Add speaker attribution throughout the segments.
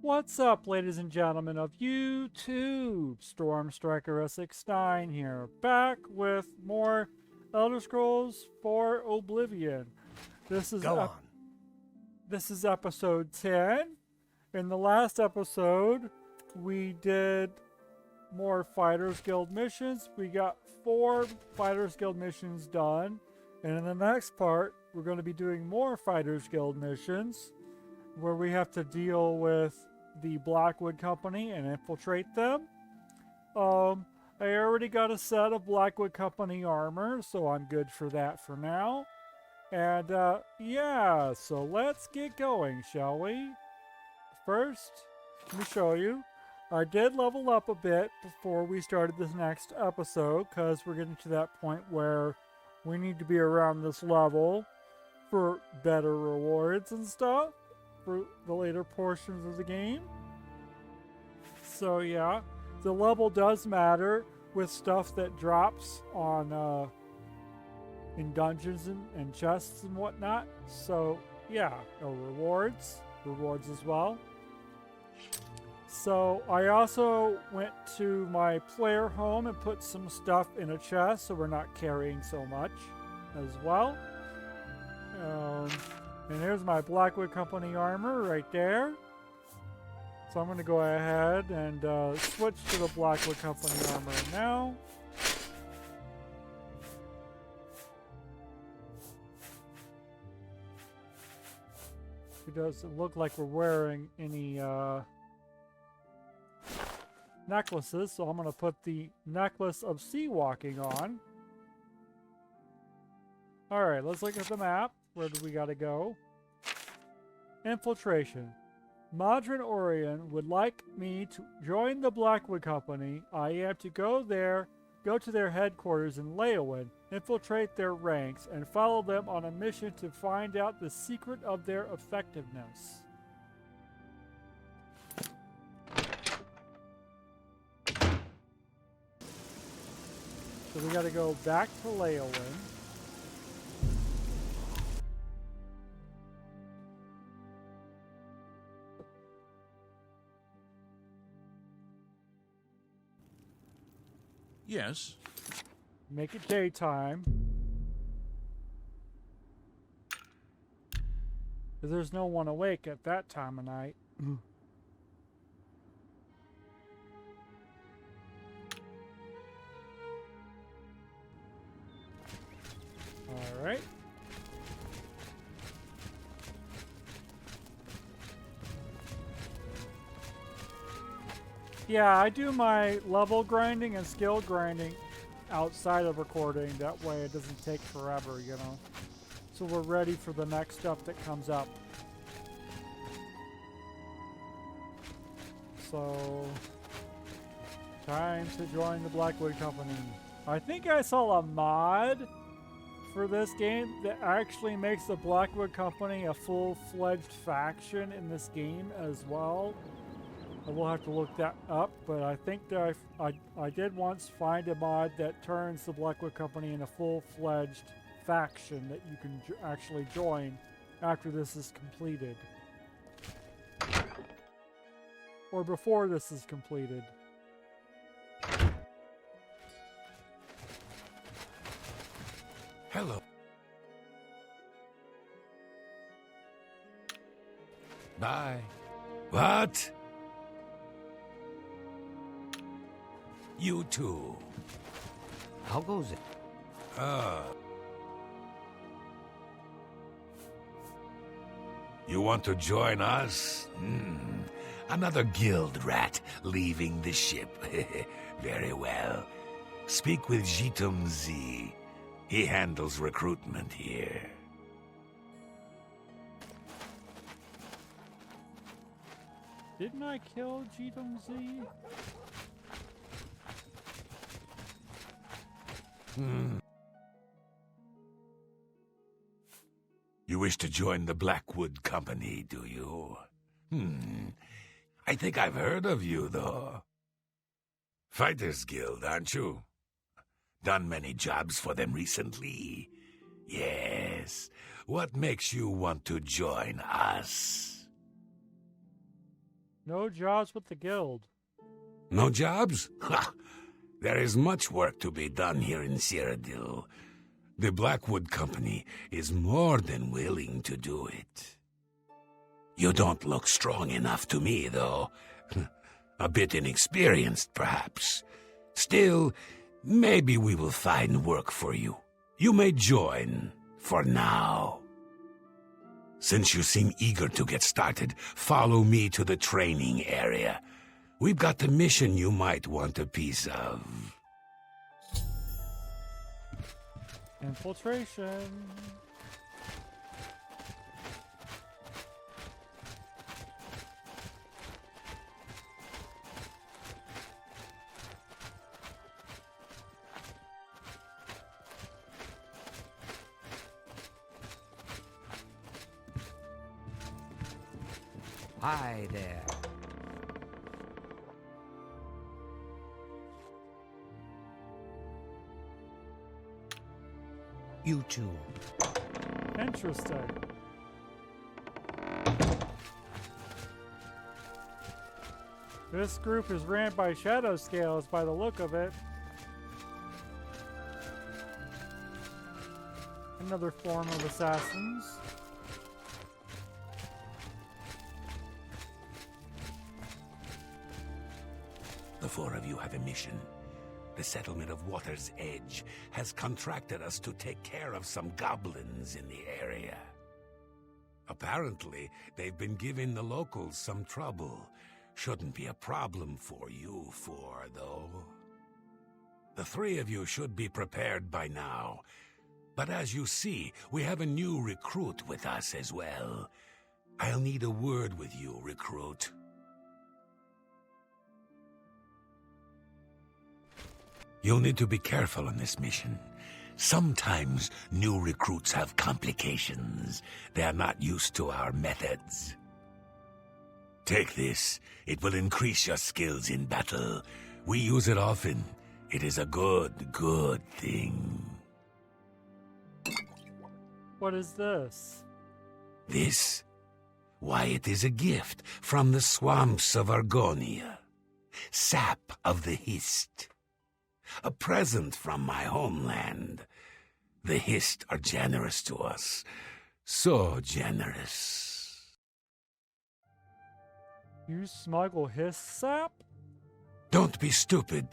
Speaker 1: What's up, ladies and gentlemen of YouTube? StormStrikerSX9 here, back with more Elder Scrolls 4 Oblivion. This is episode 10. In the last episode, we did more Fighters Guild missions. We got 4 Fighters Guild missions done. And in the next part, we're going to be doing more Fighters Guild missions, where we have to deal with the Blackwood Company and infiltrate them. I already got a set of Blackwood Company armor, so I'm good for that for now. And yeah, so let's get going, shall we? First, let me show you. I did level up a bit before we started this next episode, because we're getting to that point where we need to be around this level for better rewards and stuff for the later portions of the game. So yeah, the level does matter with stuff that drops on in dungeons and chests and whatnot. So yeah, rewards as well. So I also went to my player home and put some stuff in a chest so we're not carrying so much as well. And here's my Blackwood Company armor right there. So I'm going to go ahead and switch to the Blackwood Company armor now. It doesn't look like we're wearing any necklaces, so I'm going to put the necklace of sea walking on. Alright, let's look at the map. Where do we gotta go? Infiltration. Modern Orion would like me to join the Blackwood Company. I am to go to their headquarters in Leowin, infiltrate their ranks, and follow them on a mission to find out the secret of their effectiveness. So we gotta go back to Leowin.
Speaker 2: Yes.
Speaker 1: Make it daytime. There's no one awake at that time of night. Alright. Yeah, I do my level grinding and skill grinding outside of recording. That way it doesn't take forever, you know. So we're ready for the next stuff that comes up. So, time to join the Blackwood Company. I think I saw a mod for this game that actually makes the Blackwood Company a full-fledged faction in this game as well. I will have to look that up, but I think that I did once find a mod that turns the Blackwood Company in a full-fledged faction that you can actually join after this is completed. Or before this is completed.
Speaker 2: Hello. Bye. What? You too.
Speaker 3: How goes it?
Speaker 2: You want to join us? Another guild rat leaving the ship. Very well. Speak with Jitum Z. He handles recruitment here.
Speaker 1: Didn't I kill Jitum Z?
Speaker 2: You wish to join the Blackwood Company, do you? I think I've heard of you, though. Fighters Guild, aren't you? Done many jobs for them recently. Yes. What makes you want to join us?
Speaker 1: No jobs with the guild.
Speaker 2: No jobs? Ha! There is much work to be done here in Cyrodiil. The Blackwood Company is more than willing to do it. You don't look strong enough to me, though. A bit inexperienced, perhaps. Still, maybe we will find work for you. You may join, for now. Since you seem eager to get started, follow me to the training area. We've got the mission you might want a piece of.
Speaker 1: Infiltration.
Speaker 3: Hi there. You too.
Speaker 1: Interesting. This group is ran by shadow scales by the look of it. Another form of assassins.
Speaker 2: The four of you have a mission. The settlement of Water's Edge has contracted us to take care of some goblins in the area. Apparently, they've been giving the locals some trouble. Shouldn't be a problem for you four, though. The three of you should be prepared by now. But as you see, we have a new recruit with us as well. I'll need a word with you, recruit. You'll need to be careful on this mission. Sometimes new recruits have complications. They are not used to our methods. Take this. It will increase your skills in battle. We use it often. It is a good thing.
Speaker 1: What is this?
Speaker 2: This? Why, it is a gift from the swamps of Argonia. Sap of the Hist. A present from my homeland. The Hist are generous to us. So generous.
Speaker 1: You smuggle his sap?
Speaker 2: Don't be stupid.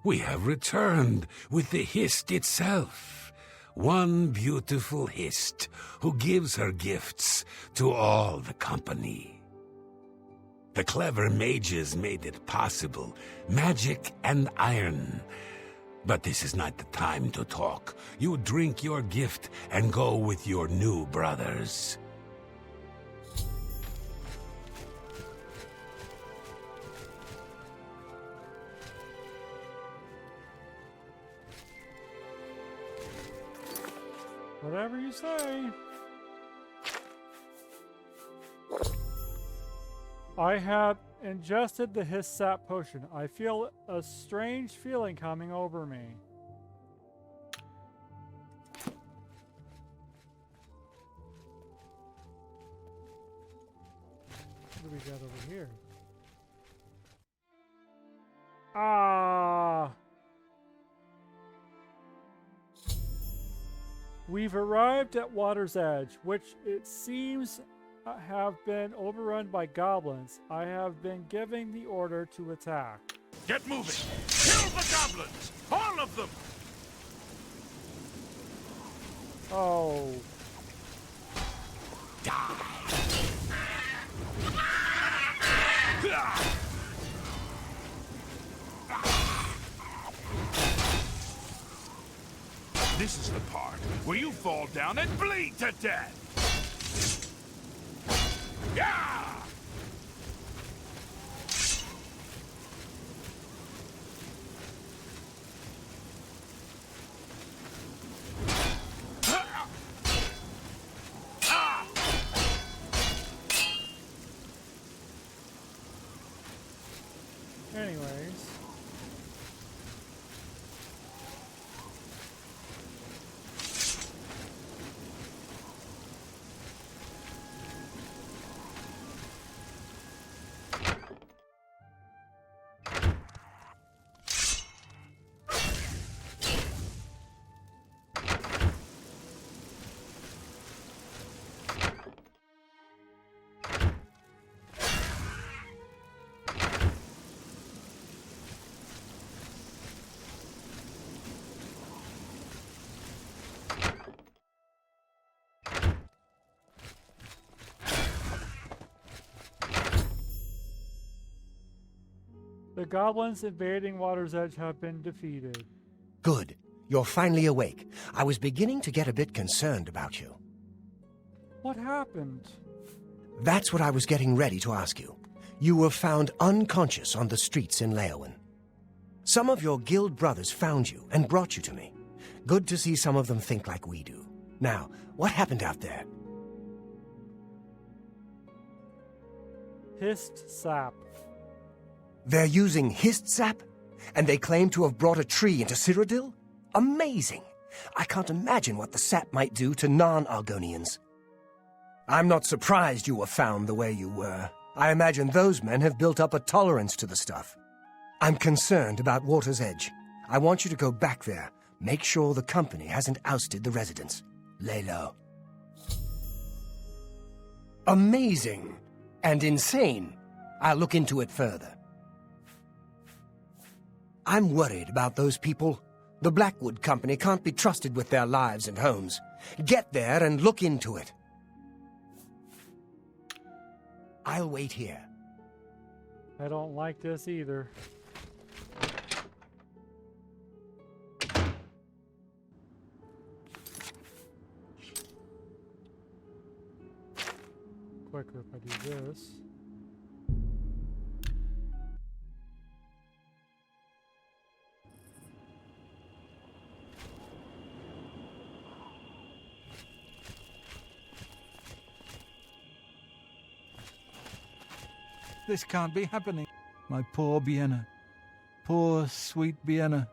Speaker 2: We have returned with the Hist itself. One beautiful Hist who gives her gifts to all the company. The clever mages made it possible. Magic and iron. But this is not the time to talk. You drink your gift and go with your new brothers.
Speaker 1: Whatever you say. I have ingested the his sap potion. I feel a strange feeling coming over me. What do we got over here? Ah! We've arrived at Water's Edge, which it seems have been overrun by goblins. I have been giving the order to attack.
Speaker 4: Get moving! Kill the goblins! All of them!
Speaker 1: Oh.
Speaker 4: This is the part where you fall down and bleed to death! Yeah!
Speaker 1: Anyways. The goblins invading Water's Edge have been defeated.
Speaker 5: Good. You're finally awake. I was beginning to get a bit concerned about you.
Speaker 1: What happened?
Speaker 5: That's what I was getting ready to ask you. You were found unconscious on the streets in Leowen. Some of your guild brothers found you and brought you to me. Good to see some of them think like we do. Now, what happened out there?
Speaker 1: Hissed sap.
Speaker 5: They're using hist sap? And they claim to have brought a tree into Cyrodiil? Amazing! I can't imagine what the sap might do to non-Argonians. I'm not surprised you were found the way you were. I imagine those men have built up a tolerance to the stuff. I'm concerned about Water's Edge. I want you to go back there. Make sure the company hasn't ousted the residents. Lay low. Amazing! And insane. I'll look into it further. I'm worried about those people. The Blackwood Company can't be trusted with their lives and homes. Get there and look into it. I'll wait here.
Speaker 1: I don't like this either. Quicker if I do this.
Speaker 6: This can't be happening. My poor Bienna. Poor, sweet Bienna.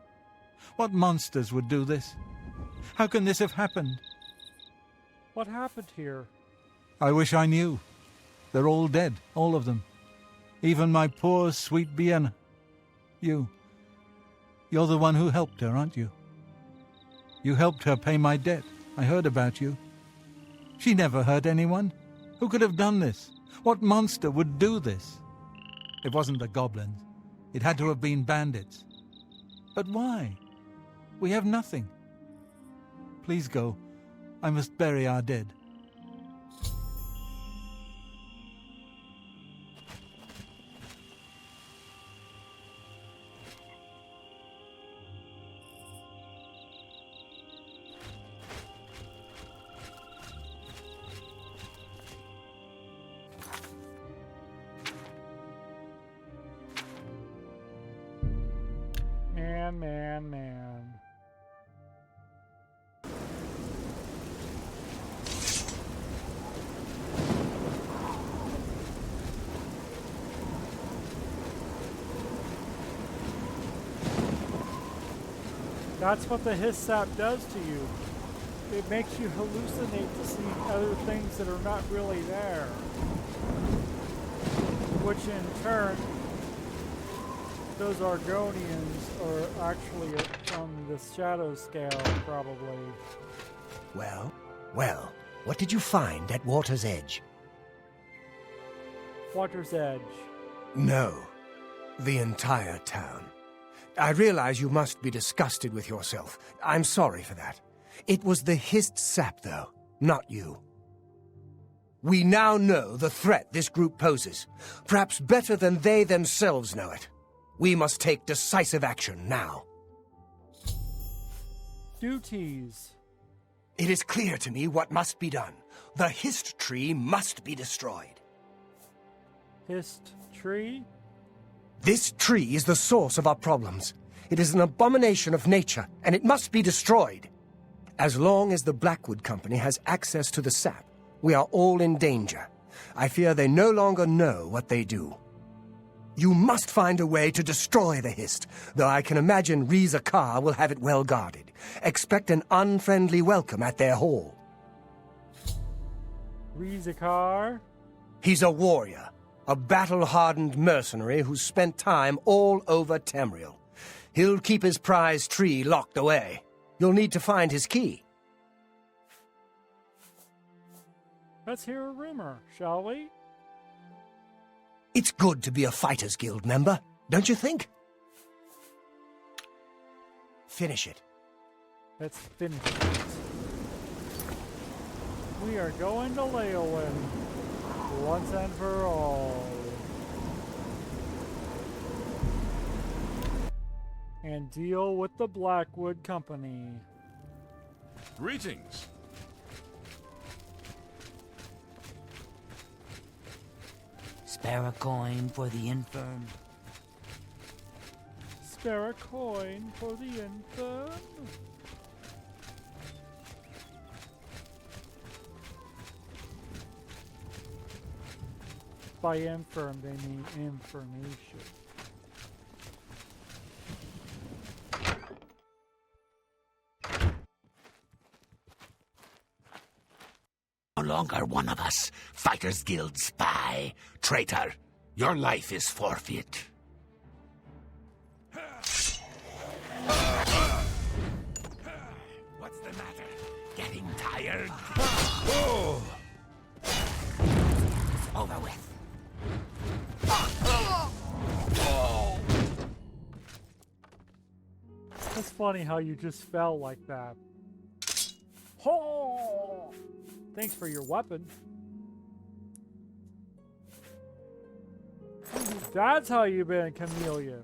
Speaker 6: What monsters would do this? How can this have happened?
Speaker 1: What happened here?
Speaker 6: I wish I knew. They're all dead, all of them. Even my poor, sweet Bienna. You're the one who helped her, aren't you? You helped her pay my debt. I heard about you. She never hurt anyone. Who could have done this? What monster would do this? It wasn't the goblins. It had to have been bandits. But why? We have nothing. Please go. I must bury our dead.
Speaker 1: Man. That's what the hiss sap does to you. It makes you hallucinate to see other things that are not really there. Which in turn, those Argonians are actually on the shadow scale, probably.
Speaker 5: Well, what did you find at Water's Edge?
Speaker 1: Water's Edge.
Speaker 5: No, the entire town. I realize you must be disgusted with yourself. I'm sorry for that. It was the hist sap, though, not you. We now know the threat this group poses, perhaps better than they themselves know it. We must take decisive action now.
Speaker 1: Duties.
Speaker 5: It is clear to me what must be done. The hist tree must be destroyed.
Speaker 1: Hist tree?
Speaker 5: This tree is the source of our problems. It is an abomination of nature, and it must be destroyed. As long as the Blackwood Company has access to the sap, we are all in danger. I fear they no longer know what they do. You must find a way to destroy the hist, though I can imagine Reza Kar will have it well guarded. Expect an unfriendly welcome at their hall.
Speaker 1: Reza Kar?
Speaker 5: He's a warrior, a battle-hardened mercenary who's spent time all over Tamriel. He'll keep his prize tree locked away. You'll need to find his key.
Speaker 1: Let's hear a rumor, shall we?
Speaker 5: It's good to be a Fighters Guild member, don't you think? Finish it.
Speaker 1: Let's finish it. We are going to Leowen once and for all. and deal with the Blackwood Company.
Speaker 4: Greetings.
Speaker 3: Spare a coin for the infirm.
Speaker 1: Spare a coin for the infirm. By infirm, they mean information.
Speaker 2: No longer one of us. Fighters Guild spy. Traitor, your life is forfeit. What's the matter? Getting tired? It's over with.
Speaker 1: It's funny how you just fell like that. Oh! Thanks for your weapon. That's how you've been a chameleon.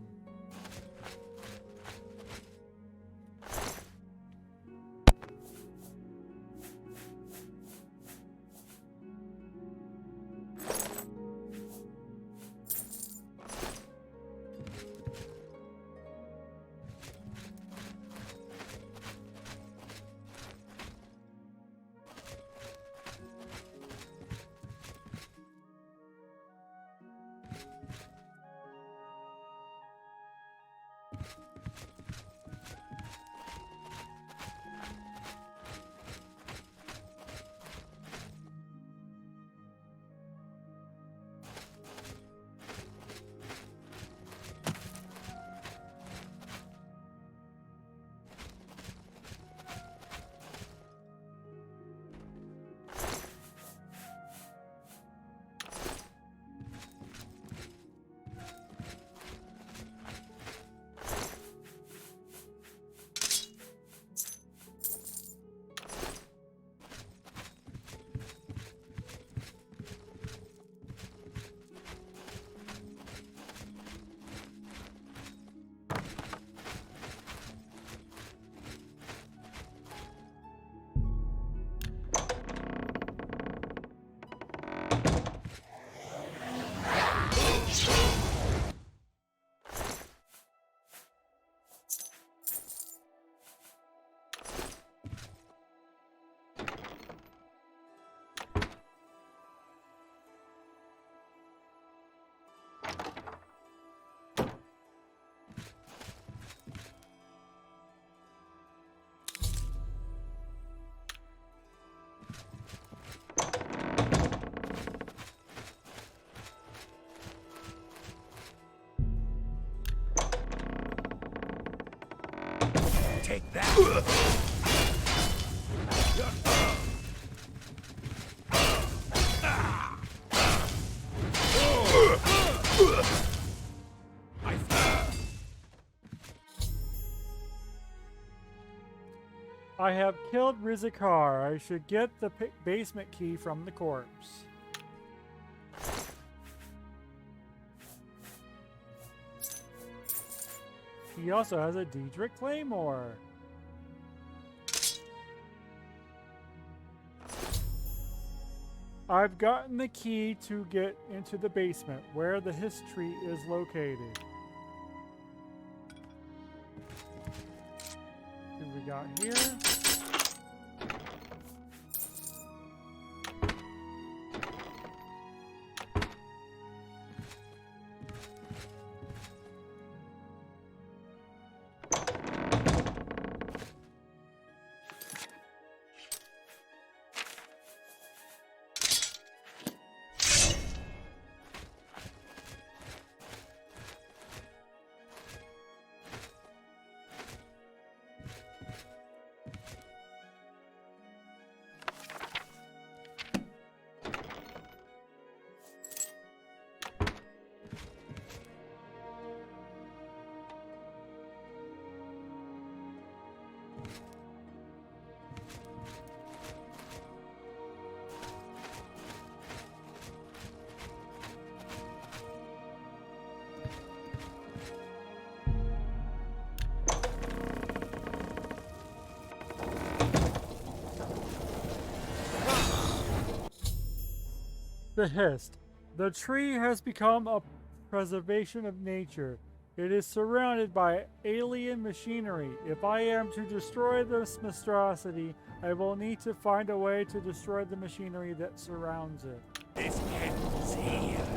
Speaker 2: Take that.
Speaker 1: I have killed Rizikar. I should get the basement key from the corpse. He also has a Diedrich Claymore. I've gotten the key to get into the basement, where the history is located. What we got here? The Hist. The tree has become a preservation of nature. It is surrounded by alien machinery. If I am to destroy this monstrosity, I will need to find a way to destroy the machinery that surrounds it.
Speaker 4: This ends here.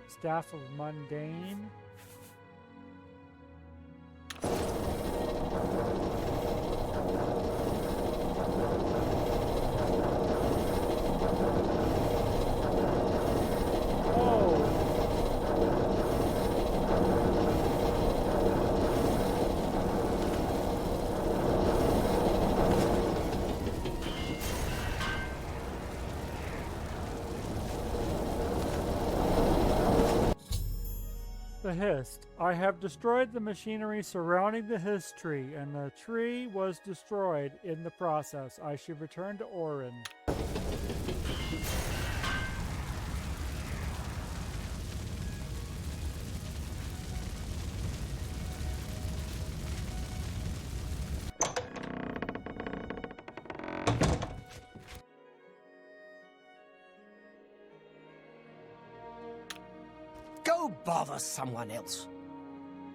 Speaker 1: Staff of Mundane. The Hist. I have destroyed the machinery surrounding the Hist tree, and the tree was destroyed in the process. I should return to Orin.
Speaker 5: Go bother someone else.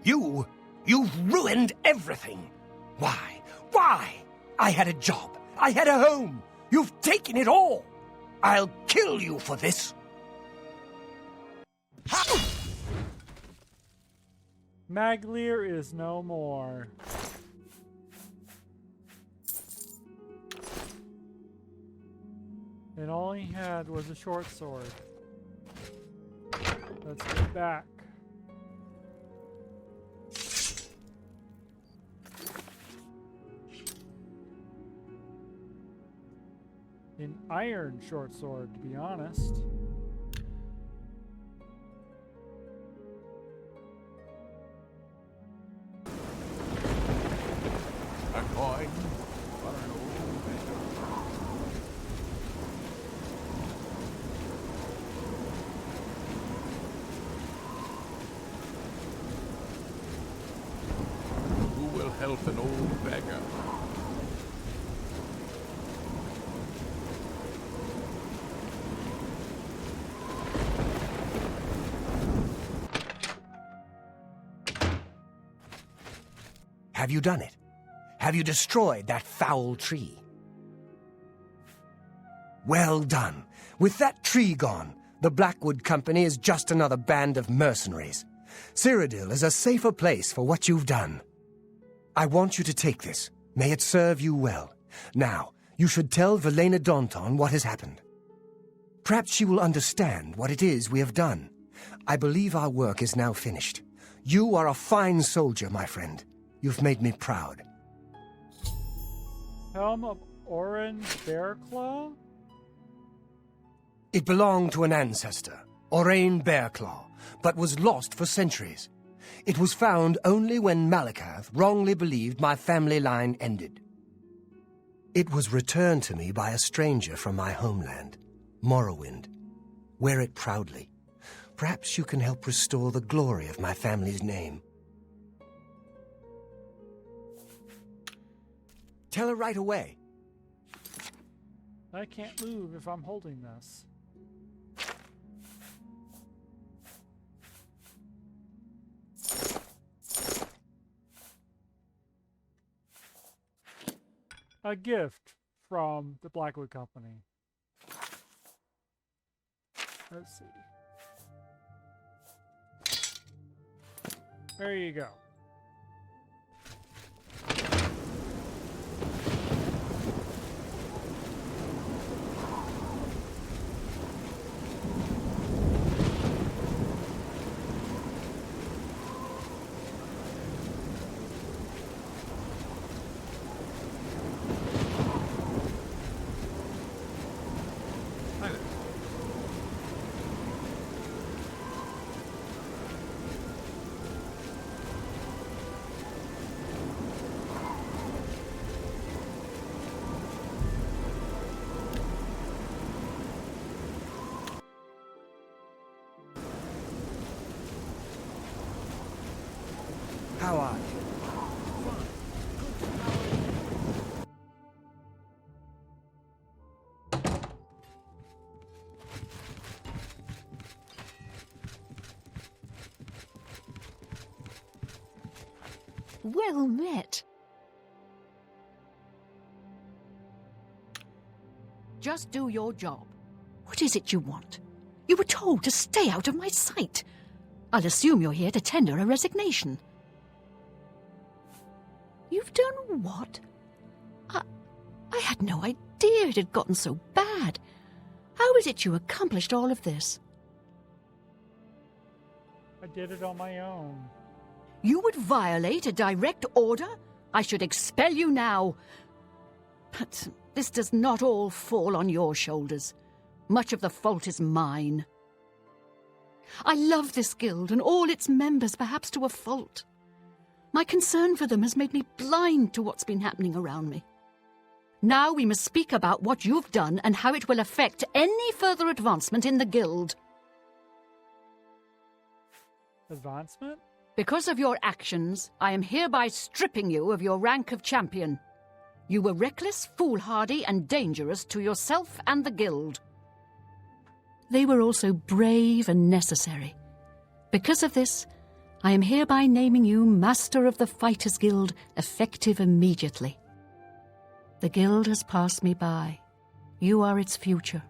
Speaker 5: You've ruined everything. Why? Why? I had a job. I had a home. You've taken it all. I'll kill you for this.
Speaker 1: Maglier is no more. And all he had was a short sword. Let's get back. An iron short sword, to be honest.
Speaker 4: A coin for an old beggar. Who will help an old beggar?
Speaker 5: Have you done it? Have you destroyed that foul tree? Well done. With that tree gone, the Blackwood Company is just another band of mercenaries. Cyrodiil is a safer place for what you've done. I want you to take this. May it serve you well. Now, you should tell Velena Daunton what has happened. Perhaps she will understand what it is we have done. I believe our work is now finished. You are a fine soldier, my friend. You've made me proud.
Speaker 1: Helm of Orin Bearclaw?
Speaker 5: It belonged to an ancestor, Orain Bearclaw, but was lost for centuries. It was found only when Malakath wrongly believed my family line ended. It was returned to me by a stranger from my homeland, Morrowind. Wear it proudly. Perhaps you can help restore the glory of my family's name. Tell her right away.
Speaker 1: I can't move if I'm holding this. A gift from the Blackwood Company. Let's see. There you go.
Speaker 5: How are you?
Speaker 7: Well met.
Speaker 8: Just do your job.
Speaker 7: What is it you want? You were told to stay out of my sight. I'll assume you're here to tender a resignation. You've done what? I had no idea it had gotten so bad. How is it you accomplished all of this?
Speaker 1: I did it on my own.
Speaker 7: You would violate a direct order? I should expel you now. But this does not all fall on your shoulders. Much of the fault is mine. I love this guild and all its members, perhaps to a fault. My concern for them has made me blind to what's been happening around me. Now we must speak about what you've done and how it will affect any further advancement in the guild.
Speaker 1: Advancement?
Speaker 7: Because of your actions, I am hereby stripping you of your rank of champion. You were reckless, foolhardy, and dangerous to yourself and the guild. They were also brave and necessary. Because of this, I am hereby naming you Master of the Fighters Guild, effective immediately. The guild has passed me by. You are its future.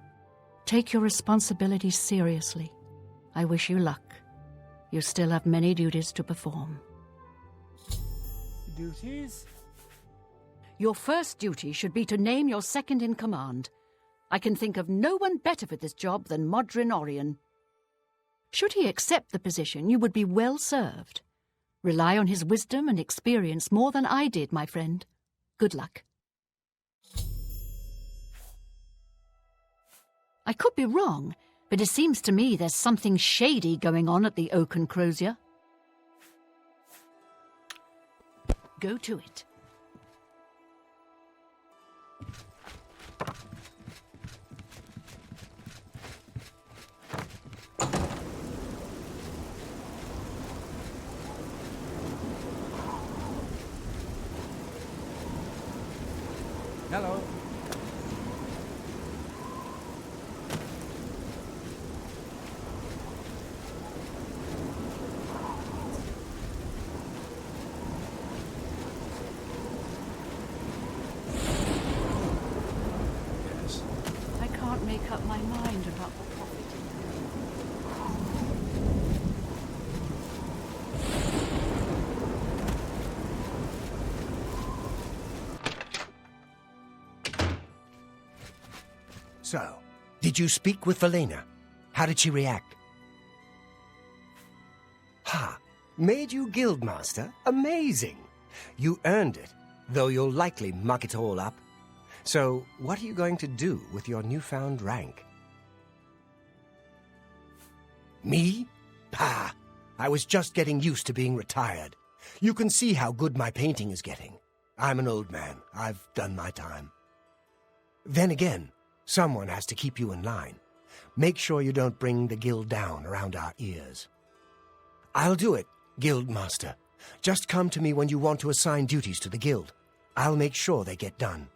Speaker 7: Take your responsibilities seriously. I wish you luck. You still have many duties to perform.
Speaker 1: Duties?
Speaker 7: Your first duty should be to name your second in command. I can think of no one better for this job than Modrin Orion. Should he accept the position, you would be well served. Rely on his wisdom and experience more than I did, my friend. Good luck. I could be wrong, but it seems to me there's something shady going on at the Oaken Crozier. Go to it.
Speaker 6: Hello.
Speaker 4: Yes.
Speaker 7: I can't make up my mind about the profit.
Speaker 5: So, did you speak with Valena? How did she react? Ha! Made you guildmaster? Amazing! You earned it, though you'll likely muck it all up. So, what are you going to do with your newfound rank? Me? Pah! I was just getting used to being retired. You can see how good my painting is getting. I'm an old man. I've done my time. Then again, someone has to keep you in line. Make sure you don't bring the guild down around our ears. I'll do it, Guildmaster. Just come to me when you want to assign duties to the guild. I'll make sure they get done.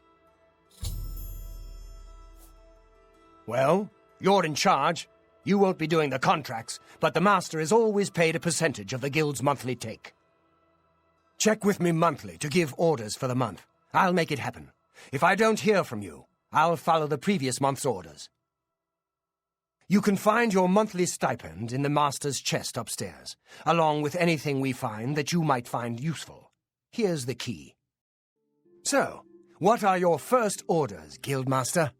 Speaker 5: Well, you're in charge. You won't be doing the contracts, but the master is always paid a percentage of the guild's monthly take. Check with me monthly to give orders for the month. I'll make it happen. If I don't hear from you, I'll follow the previous month's orders. You can find your monthly stipend in the master's chest upstairs, along with anything we find that you might find useful. Here's the key. So, what are your first orders, Guildmaster?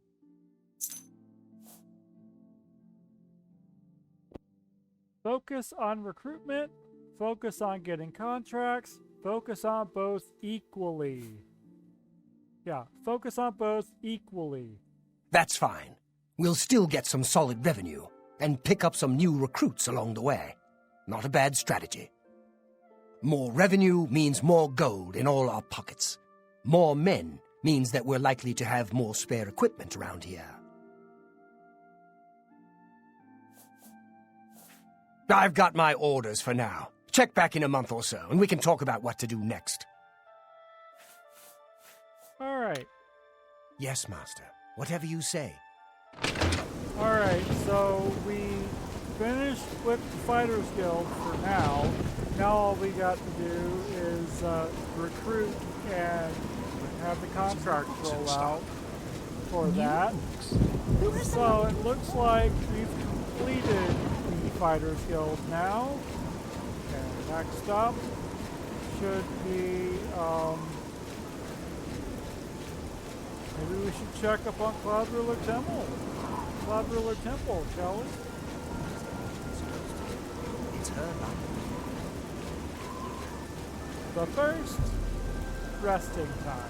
Speaker 1: Focus on recruitment, focus on getting contracts, focus on both equally. Yeah, focus on both equally.
Speaker 5: That's fine. We'll still get some solid revenue, and pick up some new recruits along the way. Not a bad strategy. More revenue means more gold in all our pockets. More men means that we're likely to have more spare equipment around here. I've got my orders for now. Check back in a month or so, and we can talk about what to do next.
Speaker 1: All right.
Speaker 5: Yes, Master. Whatever you say.
Speaker 1: All right, so we finished with the Fighters Guild for now. Now all we got to do is recruit and have the contract roll out for that. So it looks like we've completed the Fighters Guild now. And next up should be, maybe we should check up on Cloud Ruler Temple. Cloud Ruler Temple, shall we?
Speaker 5: It's her life.
Speaker 1: But first, resting time.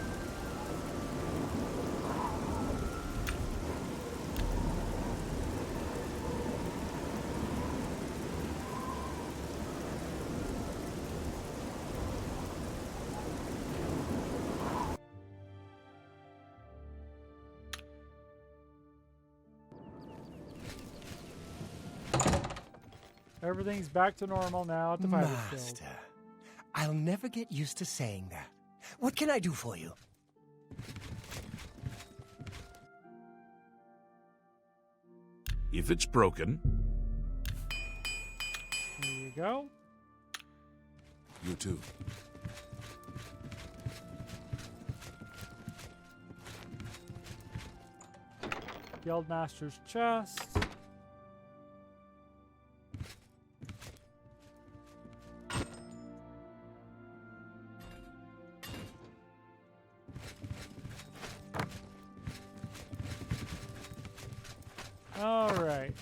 Speaker 1: Everything's back to normal now at the Fighters Guild.
Speaker 5: Master, I'll never get used to saying that. What can I do for you?
Speaker 4: If it's broken,
Speaker 1: There you go.
Speaker 4: you too.
Speaker 1: Guildmaster's chest. Alright.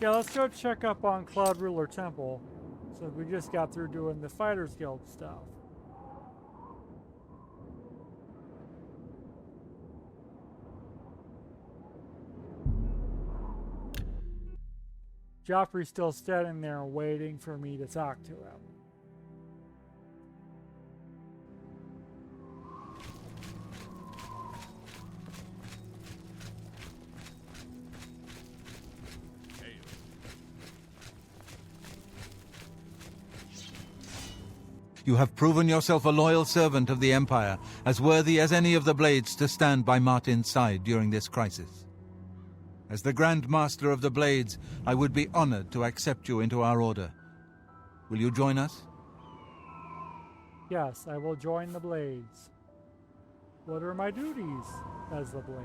Speaker 1: Yeah, let's go check up on Cloud Ruler Temple. So we just got through doing the Fighters Guild stuff. Joffrey's still standing there waiting for me to talk to him.
Speaker 6: You have proven yourself a loyal servant of the Empire, as worthy as any of the Blades to stand by Martin's side during this crisis. As the Grand Master of the Blades, I would be honored to accept you into our order. Will you join us?
Speaker 1: Yes, I will join the Blades. What are my duties as the Blade?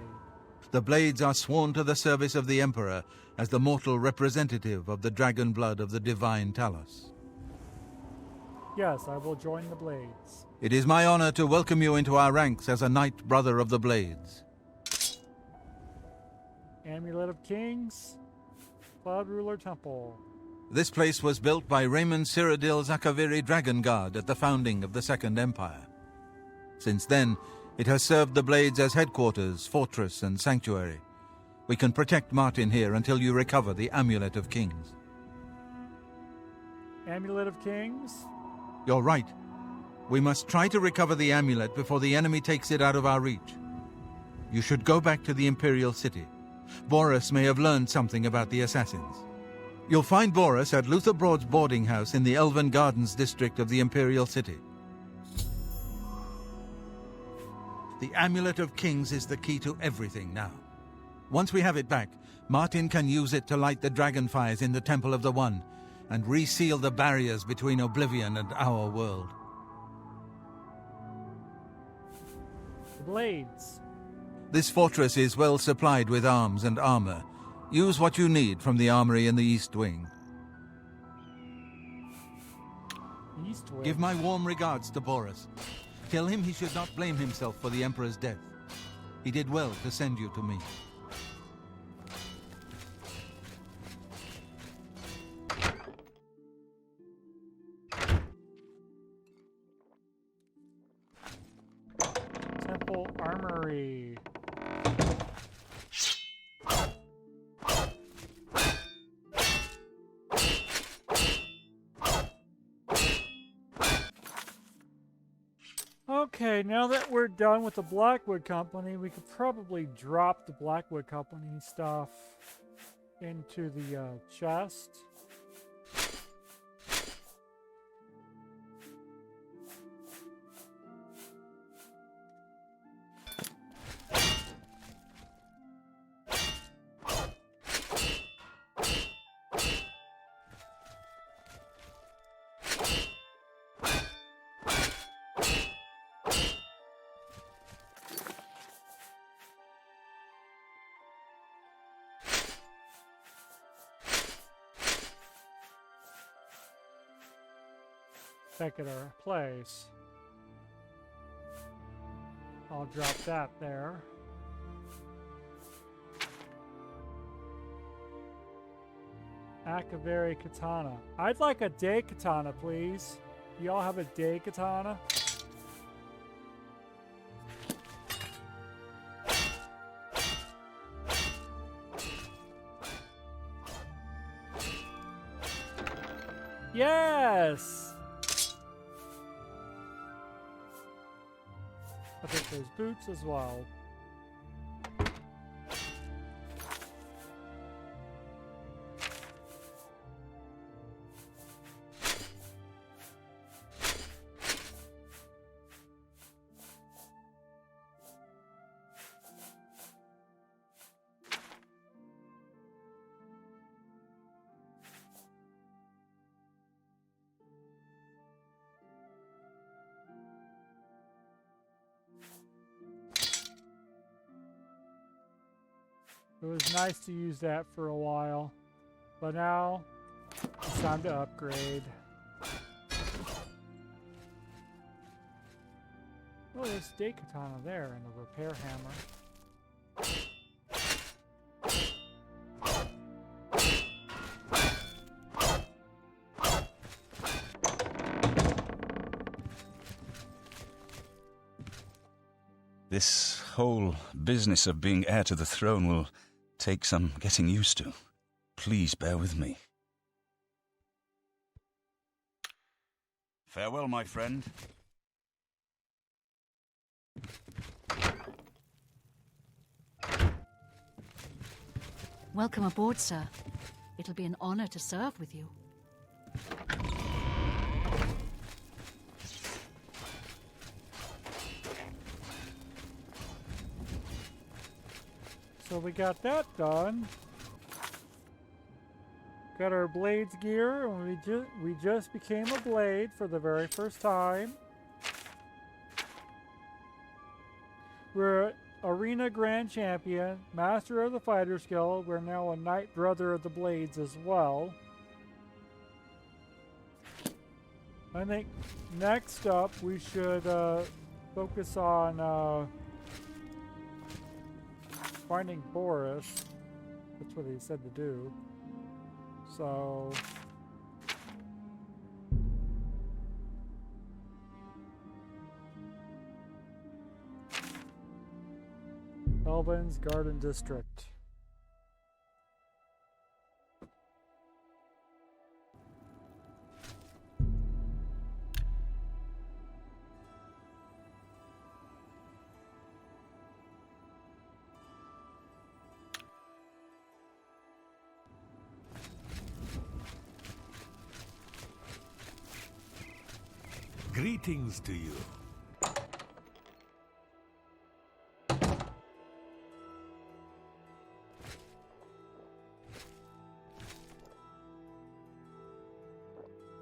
Speaker 6: The Blades are sworn to the service of the Emperor as the mortal representative of the dragon blood of the divine Talos.
Speaker 1: Yes, I will join the Blades.
Speaker 6: It is my honor to welcome you into our ranks as a Knight Brother of the Blades.
Speaker 1: Amulet of Kings, Cloud Ruler Temple.
Speaker 6: This place was built by Raymond Cyrodiil Zakaviri Dragon Guard at the founding of the Second Empire. Since then, it has served the Blades as headquarters, fortress, and sanctuary. We can protect Martin here until you recover the Amulet of Kings.
Speaker 1: Amulet of Kings?
Speaker 6: You're right. We must try to recover the amulet before the enemy takes it out of our reach. You should go back to the Imperial City. Boris may have learned something about the assassins. You'll find Boris at Luther Broad's boarding house in the Elven Gardens district of the Imperial City. The Amulet of Kings is the key to everything now. Once we have it back, Martin can use it to light the dragonfires in the Temple of the One and reseal the barriers between Oblivion and our world.
Speaker 1: The Blades.
Speaker 6: This fortress is well supplied with arms and armor. Use what you need from the armory in the East Wing.
Speaker 1: East Wing.
Speaker 6: Give my warm regards to Boris. Tell him he should not blame himself for the Emperor's death. He did well to send you to me.
Speaker 1: Temple Armory. Okay, now that we're done with the Blackwood Company, we could probably drop the Blackwood Company stuff into the chest. Back at our place. I'll drop that there. Akavari katana. I'd like a day katana, please. Do y'all have a day katana? Yes! I think there's boots as well. It was nice to use that for a while, but now it's time to upgrade. Oh, there's day katana there and a repair hammer.
Speaker 9: This whole business of being heir to the throne will take some getting used to. Please bear with me. Farewell, my friend.
Speaker 7: Welcome aboard, sir. It'll be an honor to serve with you.
Speaker 1: So we got that done. Got our blades gear, and we just became a blade for the very first time. We're Arena Grand Champion, Master of the Fighters Guild. We're now a Knight Brother of the Blades as well. I think next up we should focus on finding Boris. That's what he said to do. So Elvin's Garden District.
Speaker 2: Greetings to you.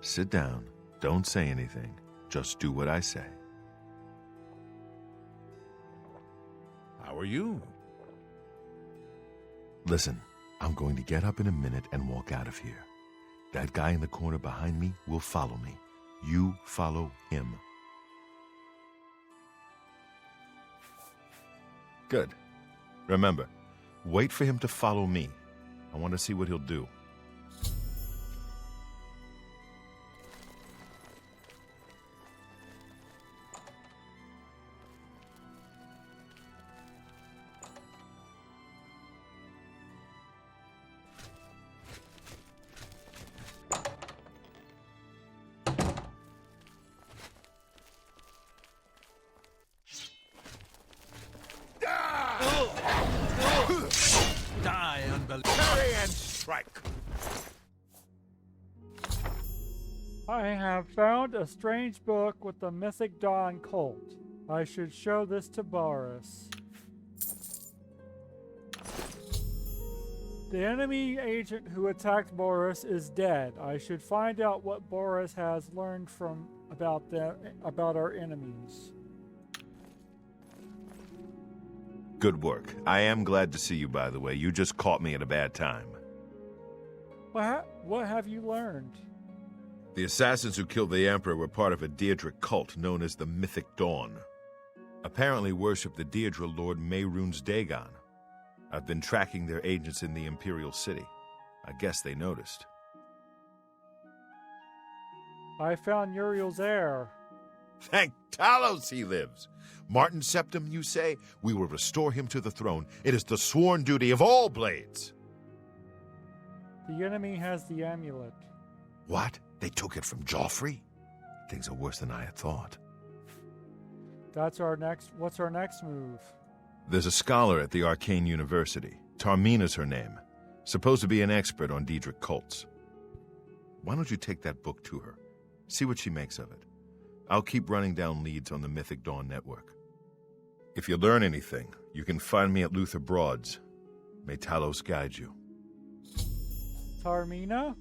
Speaker 10: Sit down. Don't say anything. Just do what I say.
Speaker 2: How are you?
Speaker 10: Listen, I'm going to get up in a minute and walk out of here. That guy in the corner behind me will follow me. You follow him. Good. Remember, wait for him to follow me. I want to see what he'll do.
Speaker 6: Die, unbelievable.
Speaker 2: Hurry and
Speaker 4: strike.
Speaker 1: I have found a strange book with the Mythic Dawn cult. I should show this to Boris. The enemy agent who attacked Boris is dead. I should find out what Boris has learned about our enemies.
Speaker 10: Good work. I am glad to see you, by the way. You just caught me at a bad time.
Speaker 1: What have you learned?
Speaker 10: The assassins who killed the Emperor were part of a Daedric cult known as the Mythic Dawn. Apparently worship the Deirdre Lord Mehrunes Dagon. I've been tracking their agents in the Imperial City. I guess they noticed.
Speaker 1: I found Uriel's heir.
Speaker 10: Thank Talos he lives. Martin Septim, you say? We will restore him to the throne. It is the sworn duty of all blades.
Speaker 1: The enemy has the amulet.
Speaker 10: What? They took it from Joffrey? Things are worse than I had thought.
Speaker 1: What's our next move?
Speaker 10: There's a scholar at the Arcane University. Tarmina's her name. Supposed to be an expert on Daedric cults. Why don't you take that book to her? See what she makes of it. I'll keep running down leads on the Mythic Dawn network. If you learn anything, you can find me at Luther Broad's. May Talos guide you.
Speaker 1: Tarmina?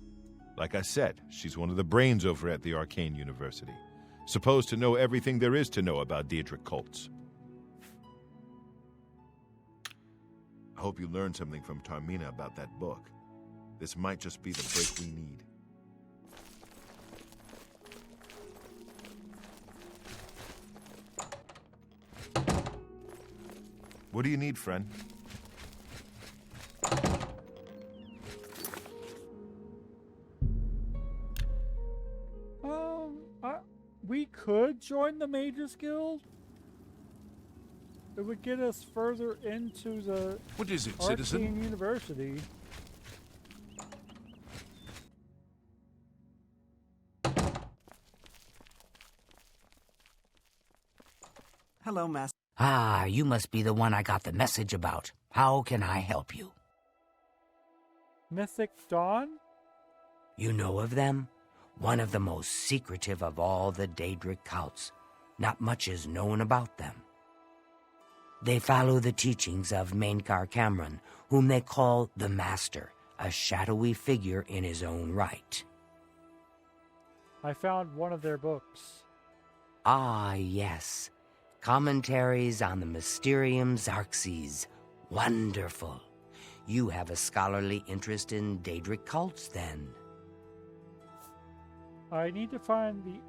Speaker 10: Like I said, she's one of the brains over at the Arcane University. Supposed to know everything there is to know about Daedric cults. I hope you learned something from Tarmina about that book. This might just be the break we need. What do you need, friend?
Speaker 1: We could join the Mages Guild. It would get us further into the
Speaker 4: What is it,
Speaker 1: Arcane
Speaker 4: citizen?
Speaker 1: University.
Speaker 11: Hello, Master.
Speaker 3: Ah, you must be the one I got the message about. How can I help you?
Speaker 1: Mythic Dawn?
Speaker 3: You know of them? One of the most secretive of all the Daedric cults. Not much is known about them. They follow the teachings of Mainkar Cameron, whom they call the Master, a shadowy figure in his own right.
Speaker 1: I found one of their books.
Speaker 3: Ah, yes. Commentaries on the Mysterium Xarxes. Wonderful. You have a scholarly interest in Daedric cults, then?
Speaker 1: I need to find the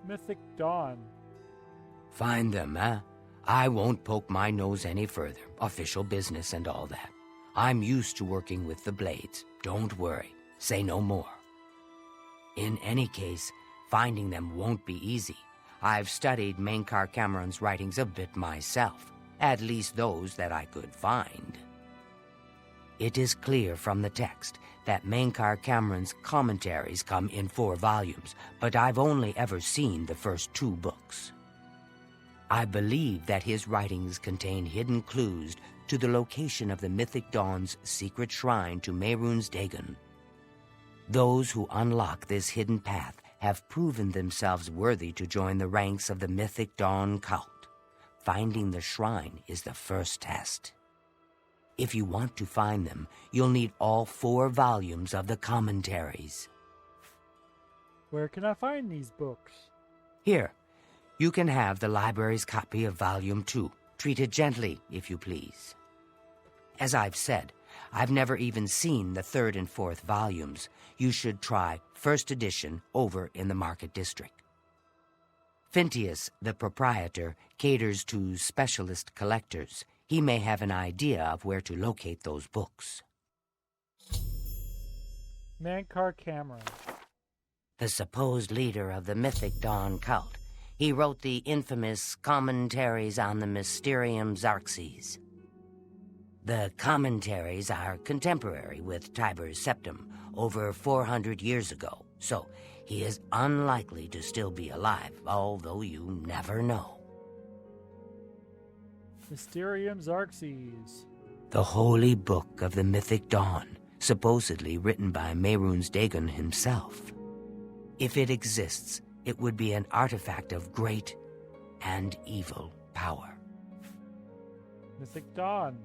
Speaker 1: Mythic Dawn.
Speaker 3: Find them, eh? I won't poke my nose any further. Official business and all that. I'm used to working with the Blades. Don't worry. Say no more. In any case, finding them won't be easy. I've studied Mainkar Cameron's writings a bit myself. At least those that I could find. It is clear from the text that Mainkar Cameron's commentaries come in 4 volumes, but I've only ever seen the first 2 books. I believe that his writings contain hidden clues to the location of the Mythic Dawn's secret shrine to Mehrunes Dagon. Those who unlock this hidden path have proven themselves worthy to join the ranks of the Mythic Dawn cult. Finding the shrine is the first test. If you want to find them, you'll need all 4 volumes of the commentaries.
Speaker 1: Where can I find these books?
Speaker 3: Here, you can have the library's copy of Volume 2. Treat it gently, if you please. As I've said, I've never even seen the 3rd and 4th volumes. You should try first edition over in the Market District. Thios, the proprietor, caters to specialist collectors. He may have an idea of where to locate those books.
Speaker 1: Mainkar Cameron.
Speaker 3: The supposed leader of the Mythic Dawn cult. He wrote the infamous Commentaries on the Mysterium Xarxes. The commentaries are contemporary with Tiber's Septim, over 400 years ago, so he is unlikely to still be alive, although you never know.
Speaker 1: Mysterium Xarxes.
Speaker 3: The holy book of the Mythic Dawn, supposedly written by Mehrunes Dagon himself. If it exists, it would be an artifact of great and evil power.
Speaker 1: Mythic Dawn.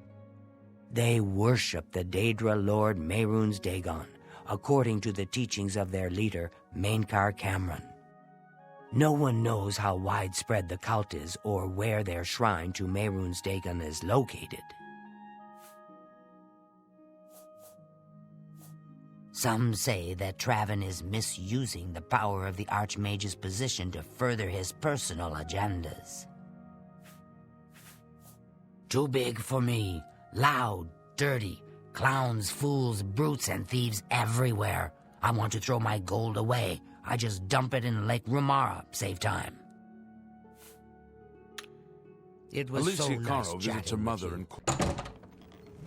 Speaker 3: They worship the Daedra Lord Mehrunes Dagon, according to the teachings of their leader, Mainkar Cameron. No one knows how widespread the cult is or where their shrine to Mehrunes Dagon is located. Some say that Traven is misusing the power of the Archmage's position to further his personal agendas. Too big for me. Loud, dirty, clowns, fools, brutes, and thieves everywhere. I want to throw my gold away. I just dump it in Lake Rumara, save time. It was so nice chatting with you.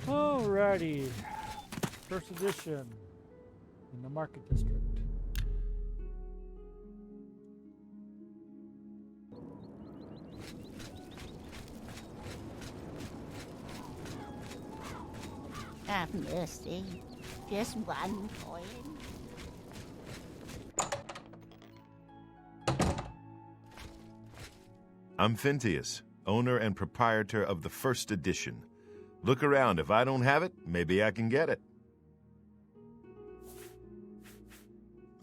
Speaker 1: Alrighty. First edition in the Market District.
Speaker 8: Have mercy. Just one coin.
Speaker 10: I'm Thios, owner and proprietor of the first edition. Look around. If I don't have it, maybe I can get it.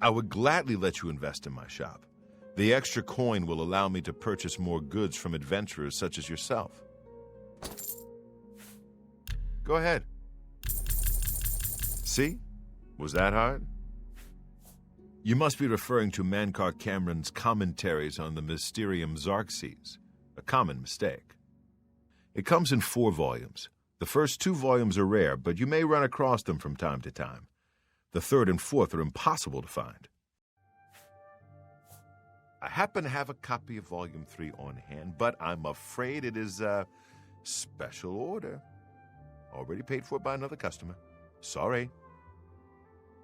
Speaker 10: I would gladly let you invest in my shop. The extra coin will allow me to purchase more goods from adventurers such as yourself. Go ahead. See? Was that hard? You must be referring to Mainkar Cameron's commentaries on the Mysterium Xarxes, a common mistake. It comes in 4 volumes. The first 2 volumes are rare, but you may run across them from time to time. The 3rd and 4th are impossible to find. I happen to have a copy of Volume 3 on hand, but I'm afraid it is a special order. Already paid for by another customer. Sorry.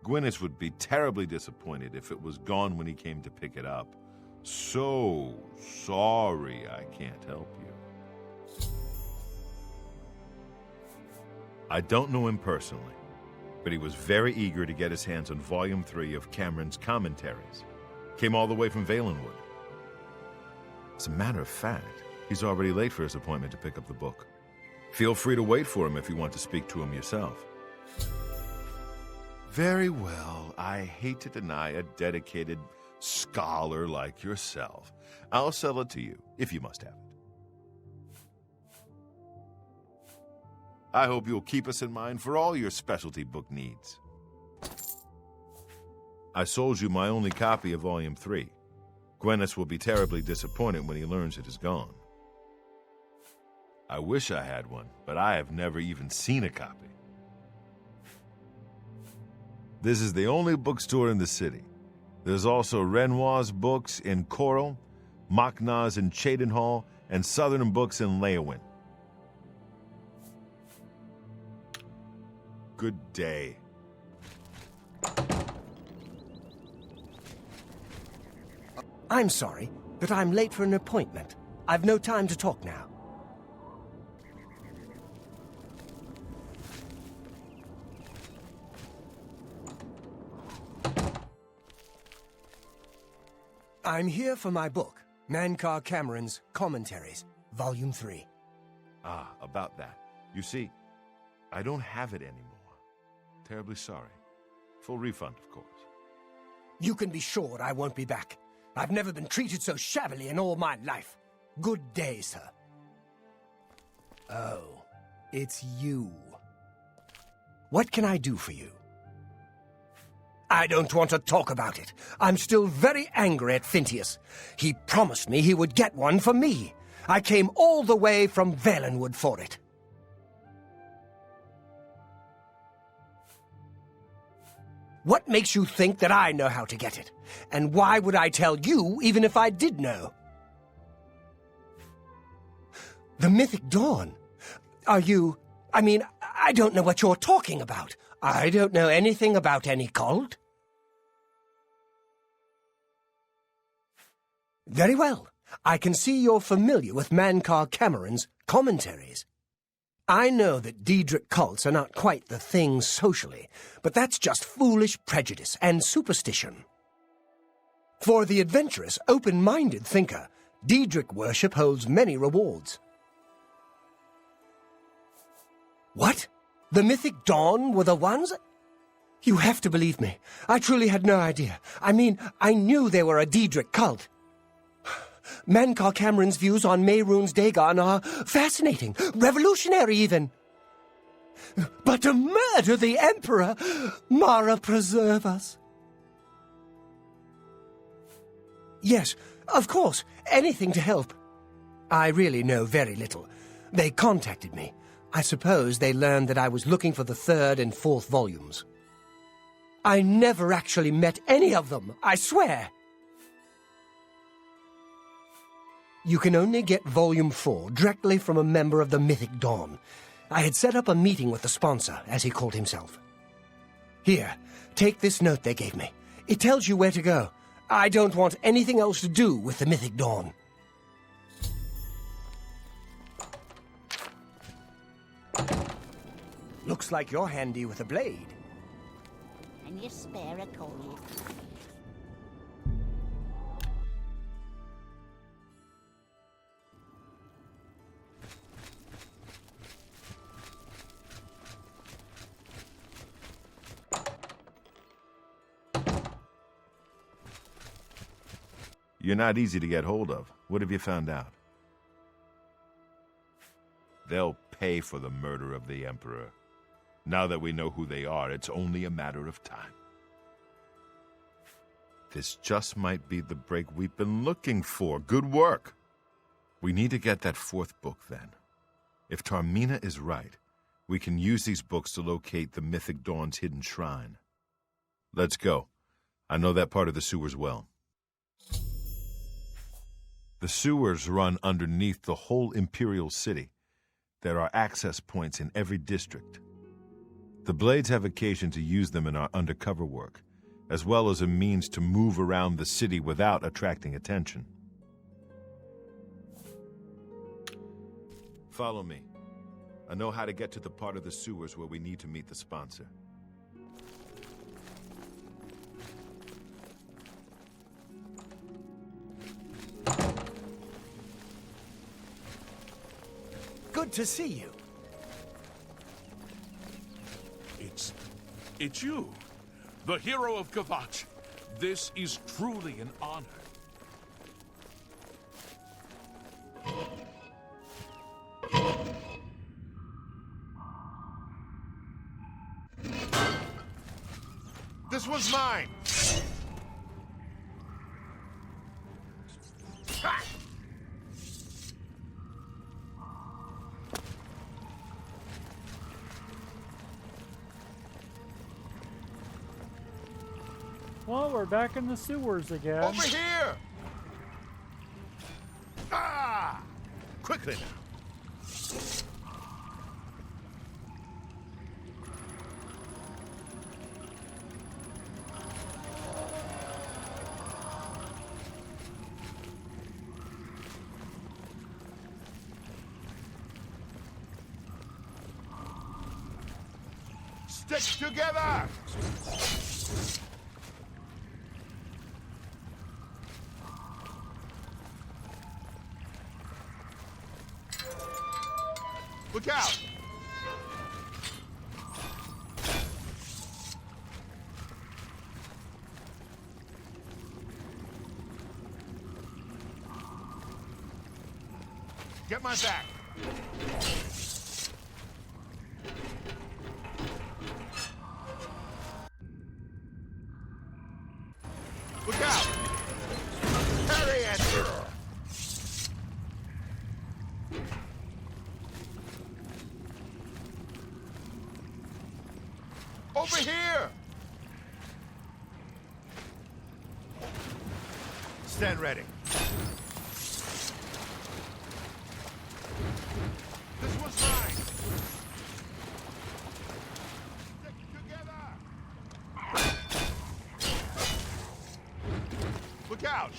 Speaker 10: Gwyneth would be terribly disappointed if it was gone when he came to pick it up. So sorry I can't help you. I don't know him personally, but he was very eager to get his hands on Volume 3 of Cameron's commentaries. Came all the way from Valenwood. As a matter of fact, he's already late for his appointment to pick up the book. Feel free to wait for him if you want to speak to him yourself. Very well. I hate to deny a dedicated scholar like yourself. I'll sell it to you, if you must have it. I hope you'll keep us in mind for all your specialty book needs. I sold you my only copy of Volume 3. Gwyneth will be terribly disappointed when he learns it is gone. I wish I had one, but I have never even seen a copy. This is the only bookstore in the city. There's also Renoir's books in Coral, Machna's in Cheydinhall, and Southern Books in Leowin. Good day.
Speaker 5: I'm sorry, but I'm late for an appointment. I've no time to talk now. I'm here for my book, Mainkar Cameron's Commentaries, Volume 3.
Speaker 10: Ah, about that. You see, I don't have it anymore. Terribly sorry. Full refund, of course.
Speaker 5: You can be sure I won't be back. I've never been treated so shabbily in all my life. Good day, sir. Oh, it's you. What can I do for you? I don't want to talk about it. I'm still very angry at Thios. He promised me he would get one for me. I came all the way from Valenwood for it. What makes you think that I know how to get it? And why would I tell you even if I did know? The Mythic Dawn? Are you... I don't know what you're talking about. I don't know anything about any cult. Very well. I can see you're familiar with Mainkar Cameron's commentaries. I know that Diedrich cults are not quite the thing socially, but that's just foolish prejudice and superstition. For the adventurous, open-minded thinker, Diedrich worship holds many rewards. What? The Mythic Dawn were the ones? You have to believe me. I truly had no idea. I mean, I knew they were a Diedrich cult. Mankar Cameron's views on Mehrunes Dagon are fascinating, revolutionary even. But to murder the Emperor, Mara preserve us. Yes, of course, anything to help. I really know very little. They contacted me. I suppose they learned that I was looking for the 3rd and 4th volumes. I never actually met any of them, I swear. You can only get Volume 4 directly from a member of the Mythic Dawn. I had set up a meeting with the sponsor, as he called himself. Here, take this note they gave me. It tells you where to go. I don't want anything else to do with the Mythic Dawn. Looks like you're handy with a blade.
Speaker 8: Can you spare a coin?
Speaker 10: You're not easy to get hold of. What have you found out? They'll pay for the murder of the Emperor. Now that we know who they are, it's only a matter of time. This just might be the break we've been looking for. Good work. We need to get that 4th book, then. If Tarmina is right, we can use these books to locate the Mythic Dawn's hidden shrine. Let's go. I know that part of the sewers well. The sewers run underneath the whole Imperial City. There are access points in every district. The Blades have occasion to use them in our undercover work, as well as a means to move around the city without attracting attention. Follow me. I know how to get to the part of the sewers where we need to meet the sponsor.
Speaker 5: Good to see you.
Speaker 4: It's you, the hero of Kvatch. This is truly an honor.
Speaker 10: This one's mine!
Speaker 1: Well, we're back in the sewers again.
Speaker 10: Over here! Ah! Quickly now. Stick together! Look out! Get my back! Look out! Hurry, Andrew! Over here! Stand ready. This one's mine! Stick together! Look out!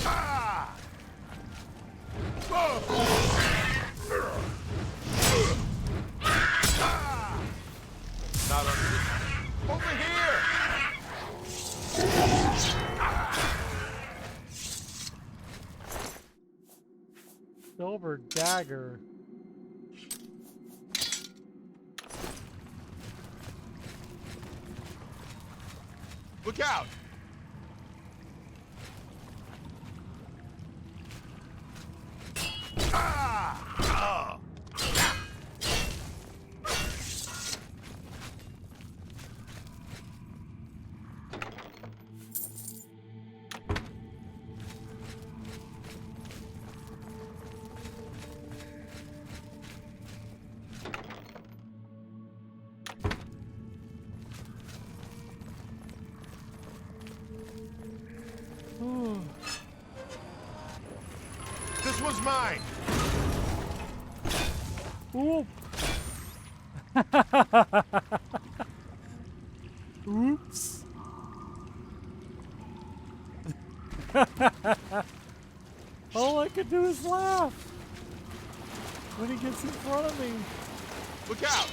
Speaker 4: Ah! Whoa! Ah!
Speaker 10: Not on this. Over here!
Speaker 1: Silver dagger.
Speaker 10: Look out!
Speaker 4: Ah! Oh!
Speaker 10: This was mine!
Speaker 1: Ooh. Oops. All I can do is laugh when he gets in front of me.
Speaker 10: Look out!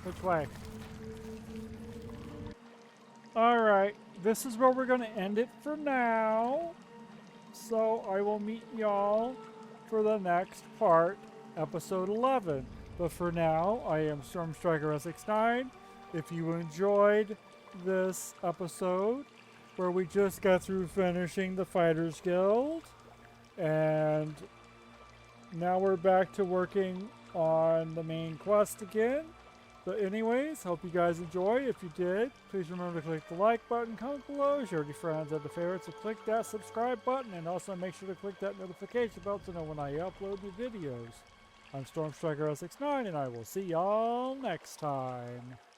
Speaker 1: Which way? Alright, this is where we're going to end it for now. So I will meet y'all for the next part, episode 11. But for now, I am StormStrikerSX9. If you enjoyed this episode, where we just got through finishing the Fighters Guild, and now we're back to working on the main quest again. But anyways, hope you guys enjoy. If you did, please remember to click the like button, comment below, share with your friends and the favorites, and click that subscribe button, and also make sure to click that notification bell to know when I upload new videos. I'm StormStrikerSX9, and I will see y'all next time.